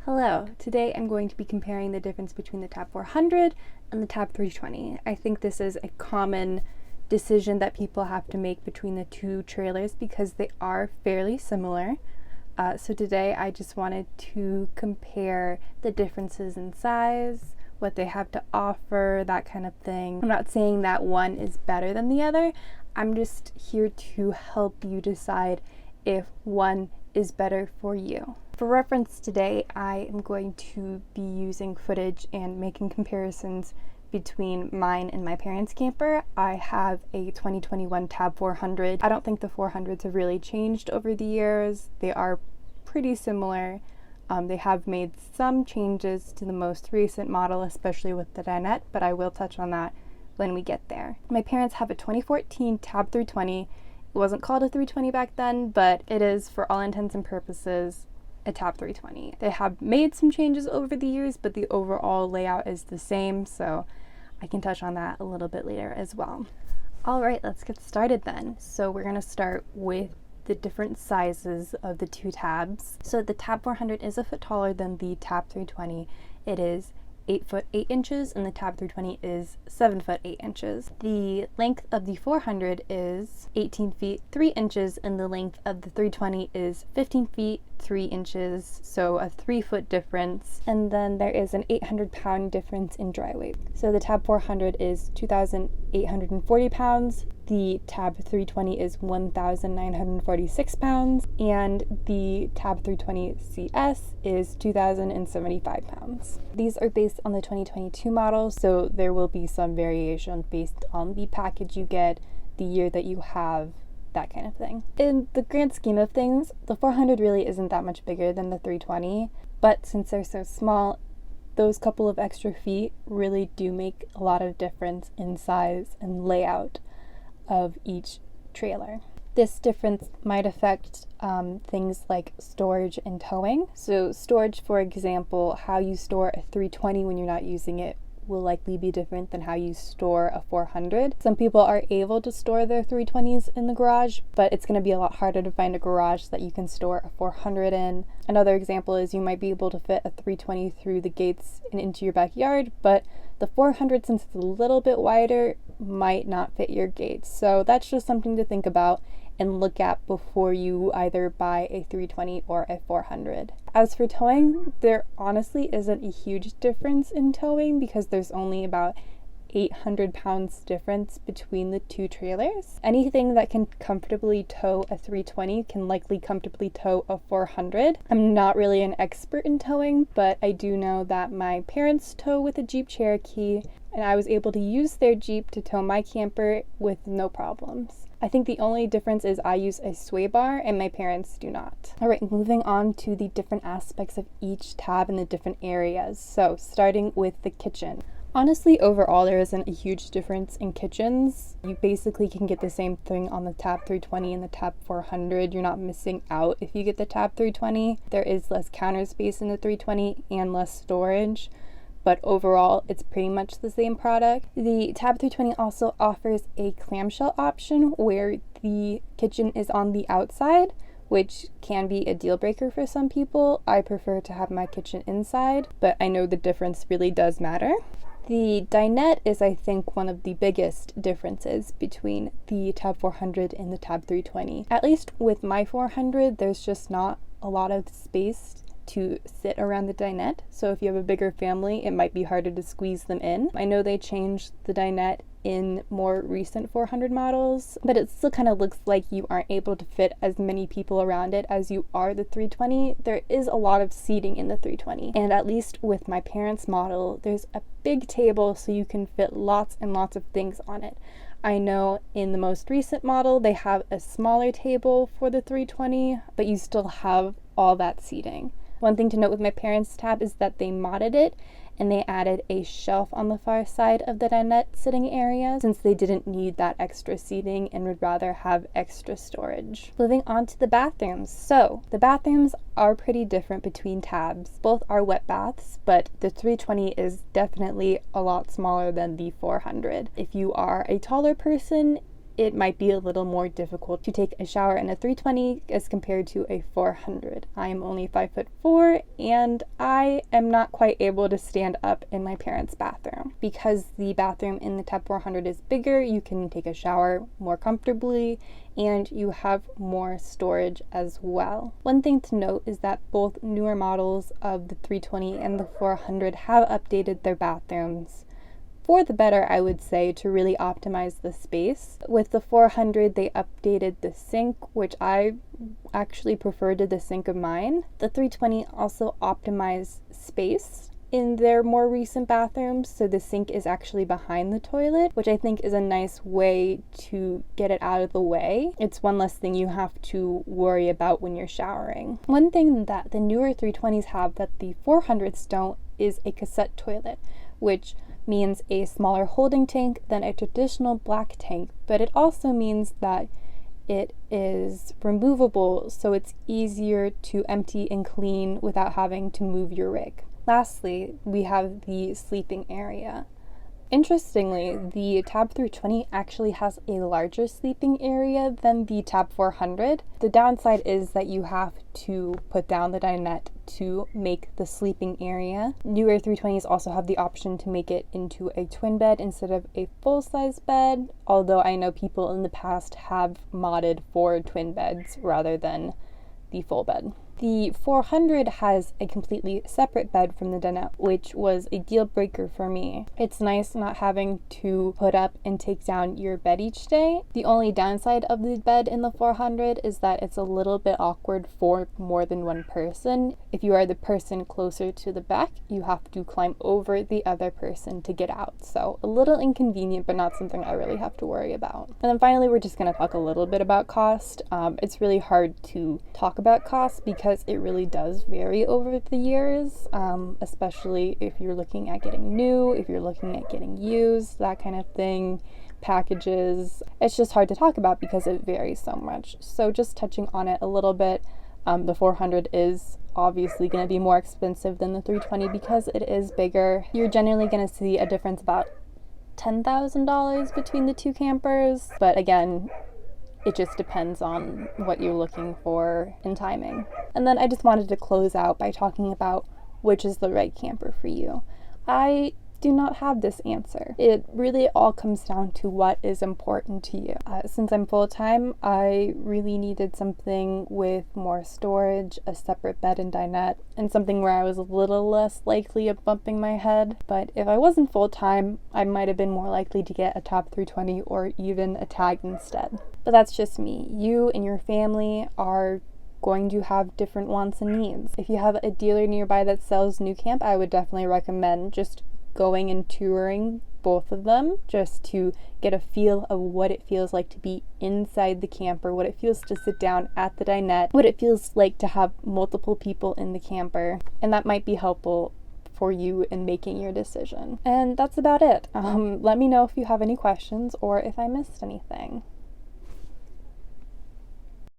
Hello, today I'm going to be comparing the difference between the Tab 400 and the Tab 320. I think this is a common decision that people have to make between the two trailers because they are fairly similar. So today I just wanted to compare the differences in size, what they have to offer, that kind of thing. I'm not saying that one is better than the other. I'm just here to help you decide if one is better for you. For reference today, I am going to be using footage and making comparisons between mine and my parents' camper. I have a 2021 Tab 400. I don't think the 400s have really changed over the years. They are pretty similar. They have made some changes to the most recent model, especially with the dinette, but I will touch on that when we get there. My parents have a 2014 Tab 320. It wasn't called a 320 back then, but it is, for all intents and purposes, a Tab 320. They have made some changes over the years, but the overall layout is the same, so I can touch on that a little bit later as well. All right, let's get started then. So we're gonna start with the different sizes of the two tabs. So the Tab 400 is a foot taller than the Tab 320. It is 8 foot 8 inches and the Tab 320 is 7 foot 8 inches. The length of the 400 is 18 feet 3 inches and the length of the 320 is 15 feet 3 inches, so a 3-foot difference. And then there is an 800-pound difference in dry weight. So the Tab 400 is 2,840 pounds. The Tab 320 is 1,946 pounds, and the Tab 320 CS is 2,075 pounds. These are based on the 2022 model, so there will be some variation based on the package you get, the year that you have, that kind of thing. In the grand scheme of things, the 400 really isn't that much bigger than the 320, but since they're so small, those couple of extra feet really do make a lot of difference in size and layout of each trailer. This difference might affect things like storage and towing. So storage, for example, how you store a 320 when you're not using it will likely be different than how you store a 400. Some people are able to store their 320s in the garage, but it's going to be a lot harder to find a garage that you can store a 400 in. Another example is you might be able to fit a 320 through the gates and into your backyard, but the 400, since it's a little bit wider, might not fit your gates. So that's just something to think about and look at before you either buy a 320 or a 400. As for towing, there honestly isn't a huge difference in towing because there's only about 800 pounds difference between the two trailers. Anything that can comfortably tow a 320 can likely comfortably tow a 400. I'm not really an expert in towing, but I do know that my parents tow with a Jeep Cherokee, and I was able to use their Jeep to tow my camper with no problems. I think the only difference is I use a sway bar and my parents do not. All right, moving on to the different aspects of each tab in the different areas. So starting with the kitchen. Honestly, overall, there isn't a huge difference in kitchens. You basically can get the same thing on the Tab 320 and the Tab 400. You're not missing out if you get the Tab 320. There is less counter space in the 320 and less storage, but overall, it's pretty much the same product. The Tab 320 also offers a clamshell option where the kitchen is on the outside, which can be a deal breaker for some people. I prefer to have my kitchen inside, but I know the difference really does matter. The dinette is, I think, one of the biggest differences between the Tab 400 and the Tab 320. At least with my 400, there's just not a lot of space to sit around the dinette. So if you have a bigger family, it might be harder to squeeze them in. I know they changed the dinette in more recent 400 models, but it still kind of looks like you aren't able to fit as many people around it as you are the 320. There is a lot of seating in the 320, and at least with my parents' model, there's a big table so you can fit lots and lots of things on it. I know in the most recent model, they have a smaller table for the 320, but you still have all that seating. One thing to note with my parents' tab is that they modded it and they added a shelf on the far side of the dinette sitting area since they didn't need that extra seating and would rather have extra storage. Moving on to the bathrooms. So the bathrooms are pretty different between tabs. Both are wet baths, but the 320 is definitely a lot smaller than the 400. If you are a taller person, it might be a little more difficult to take a shower in a 320 as compared to a 400. I am only 5'4" and I am not quite able to stand up in my parents' bathroom. Because the bathroom in the Tab 400 is bigger, you can take a shower more comfortably and you have more storage as well. One thing to note is that both newer models of the 320 and the 400 have updated their bathrooms for the better, I would say, to really optimize the space. With the 400, they updated the sink, which I actually prefer to the sink of mine. The 320 also optimized space in their more recent bathrooms, so the sink is actually behind the toilet, which I think is a nice way to get it out of the way. It's one less thing you have to worry about when you're showering. One thing that the newer 320s have that the 400s don't is a cassette toilet, which means a smaller holding tank than a traditional black tank, but it also means that it is removable, so it's easier to empty and clean without having to move your rig. Lastly, we have the sleeping area. Interestingly, the Tab 320 actually has a larger sleeping area than the Tab 400. The downside is that you have to put down the dinette to make the sleeping area. Newer 320s also have the option to make it into a twin bed instead of a full-size bed, although I know people in the past have modded for twin beds rather than the full bed. The 400 has a completely separate bed from the dinette, which was a deal breaker for me. It's nice not having to put up and take down your bed each day. The only downside of the bed in the 400 is that it's a little bit awkward for more than one person. If you are the person closer to the back, you have to climb over the other person to get out. So a little inconvenient, but not something I really have to worry about. And then finally, we're just going to talk a little bit about cost. It's really hard to talk about cost because it really does vary over the years, especially if you're looking at getting new, if you're looking at getting used, that kind of thing, packages. It's just hard to talk about because it varies so much. So just touching on it a little bit, the 400 is obviously going to be more expensive than the 320 because it is bigger. You're generally going to see a difference about $10,000 between the two campers, but again, it just depends on what you're looking for in timing. And then I just wanted to close out by talking about which is the right camper for you. I do not have this answer. It really all comes down to what is important to you. Since I'm full-time, I really needed something with more storage, a separate bed and dinette, and something where I was a little less likely of bumping my head. But if I wasn't full-time, I might have been more likely to get a Tab 320 or even a Tag instead. But that's just me. You and your family are going to have different wants and needs. If you have a dealer nearby that sells new camp, I would definitely recommend just going and touring both of them just to get a feel of what it feels like to be inside the camper, what it feels to sit down at the dinette, what it feels like to have multiple people in the camper, and that might be helpful for you in making your decision. And that's about it. Let me know if you have any questions or if I missed anything.